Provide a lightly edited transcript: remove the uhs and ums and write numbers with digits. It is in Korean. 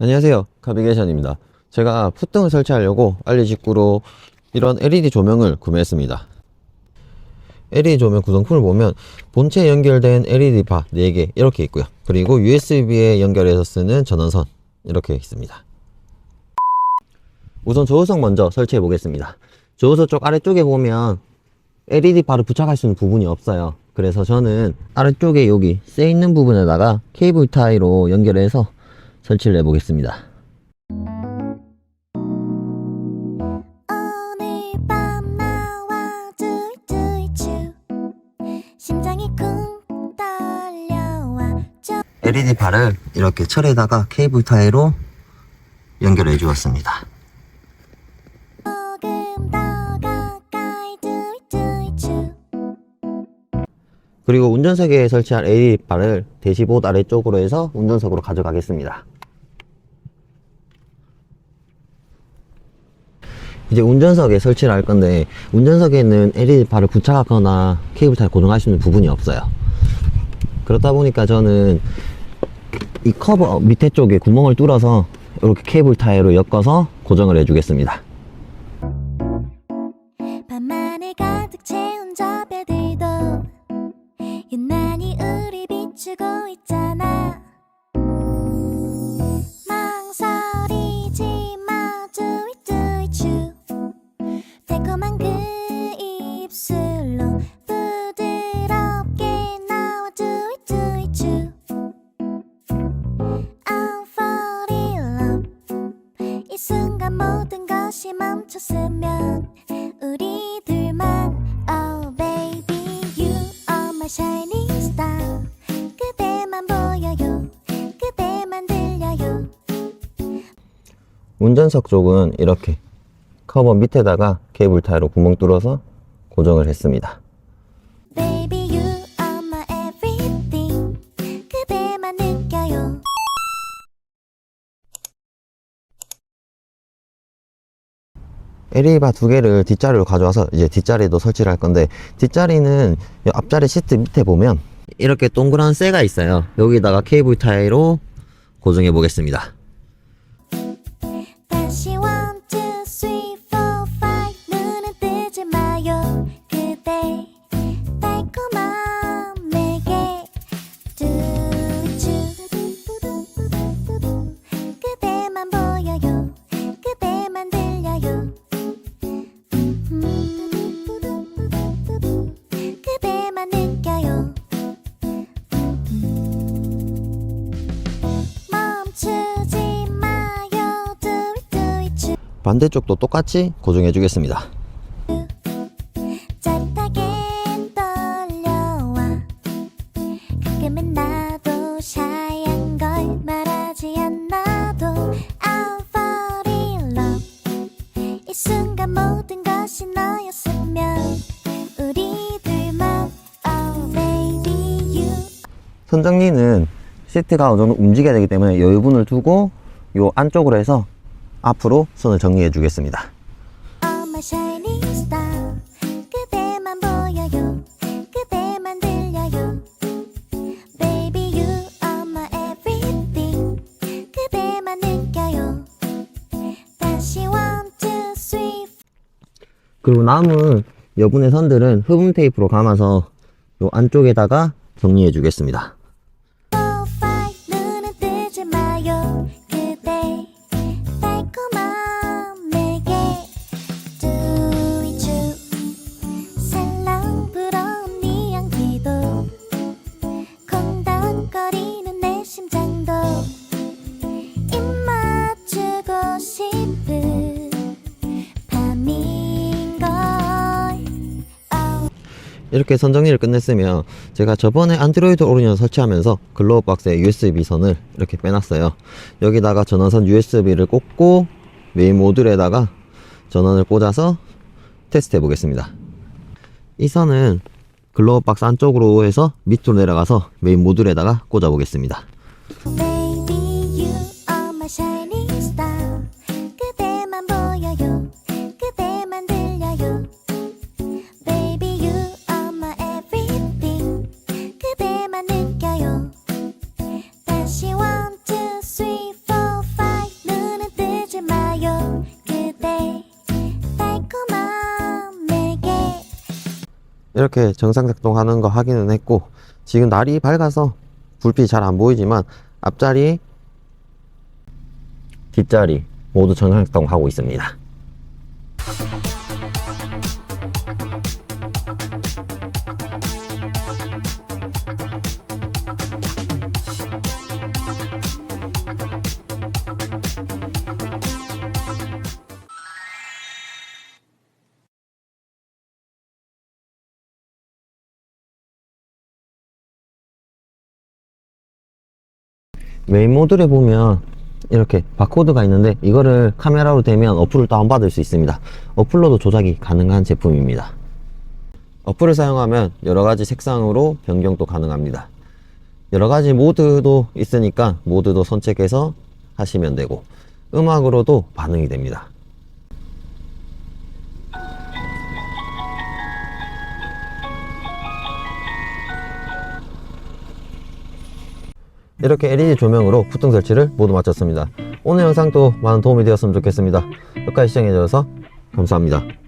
안녕하세요, 카비게이션입니다. 제가 풋등을 설치하려고 알리직구로 이런 LED 조명을 구매했습니다. LED 조명 구성품을 보면 본체에 연결된 LED 바 4개 이렇게 있고요. 그리고 USB에 연결해서 쓰는 전원선 이렇게 있습니다. 우선 조우석 먼저 설치해 보겠습니다. 조우석 쪽 아래쪽에 보면 LED 바를 부착할 수 있는 부분이 없어요. 그래서 저는 아래쪽에 여기 쇠 있는 부분에다가 케이블 타이로 연결해서 설치를 해 보겠습니다. LED 바를 이렇게 철에다가 케이블 타이로 연결해 주었습니다. 그리고 운전석에 설치할 LED 바를 대시보드 아래쪽으로 해서 운전석으로 가져가겠습니다. 이제 운전석에 설치를 할 건데, 운전석에는 LED 바를 부착하거나 케이블 타이를 고정할 수 있는 부분이 없어요. 그렇다 보니까 저는 이 커버 밑에 쪽에 구멍을 뚫어서 이렇게 케이블 타이로 엮어서 고정을 해 주겠습니다. 밤하늘 가득 채운 저 별들도 유난히 우리 비추고 있잖아. 망설이지 마, do it, do it, you. 달콤한 그 입술로 부드럽게 나와, do it, do it, you. I'm fall in love. 이 순간 모든 것이 멈췄으면 우리 둘만. Oh baby, you are my shining star. 그대만 보여요, 그대만 들려요. 운전석 쪽은 이렇게 커버 밑에다가 케이블 타이로 구멍 뚫어서 고정을 했습니다. Baby, you are my everything. 그대만 느껴요. LED 바 2개를 뒷자리로 가져와서 이제 뒷자리도 설치를 할 건데, 뒷자리는 앞자리 시트 밑에 보면 이렇게 동그란 쇠가 있어요. 여기다가 케이블 타이로 고정해 보겠습니다. 다시 1, 2, 3, 4, 5 눈은 뜨지 마요. 그대 달콤한 내게 그대만 보여요, 그대만 들려요. 그대만 느껴요. 멈추지 마요, do it, do it. 반대쪽도 똑같이 고정해 주겠습니다. 짜릿하게 떨려와. 가끔은 나도 샤이한 걸 말하지 않아도 I'm fall in love. 이 순간 모든 것이 너였으면 우리 둘만. Oh baby, you. 선정리는 시트가 어느 정도 움직여야 되기 때문에 여유분을 두고 요 안쪽으로 해서 앞으로 손을 정리해 주겠습니다. Oh my shining star. 그대만 보여요, 그대만 들려요. Baby, you are my everything. 그대만 느껴요. 다시 1, 2, 3. 그리고 남은 여분의 선들은 흡음 테이프로 감아서 요 안쪽에다가 정리해 주겠습니다. 눈은 뜨지 마요. 그대 달콤한 내게 do it, you. 살랑 불어온 네 향기도 콩닥거리는 내 심장도 입 맞추고 싶은 밤인걸. 이렇게 선 정리를 끝냈으면, 제가 저번에 안드로이드 오리지널 설치하면서 글로우 박스에 USB 선을 이렇게 빼놨어요. 여기다가 전원선 USB를 꽂고 메인 모듈에다가 전원을 꽂아서 테스트 해보겠습니다. 이 선은 글로우 박스 안쪽으로 해서 밑으로 내려가서 메인 모듈에다가 꽂아 보겠습니다. Baby, you are my shining star. 그대만 보여요, 그대만 들려요. Baby, you are my everything. 그대만 느껴요. 다시 1, 2, 3, 4, 5 이렇게 정상 작동하는 거 확인은 했고, 지금 날이 밝아서 불빛이 잘 안 보이지만 앞자리, 뒷자리 모두 정상 작동하고 있습니다. 메인 모듈에 보면 이렇게 바코드가 있는데, 이거를 카메라로 대면 어플을 다운받을 수 있습니다. 어플로도 조작이 가능한 제품입니다. 어플을 사용하면 여러가지 색상으로 변경도 가능합니다. 여러가지 모드도 있으니까 모드도 선택해서 하시면 되고, 음악으로도 반응이 됩니다. 이렇게 LED 조명으로 푸등 설치를 모두 마쳤습니다. 오늘 영상도 많은 도움이 되었으면 좋겠습니다. 끝까지 시청해주셔서 감사합니다.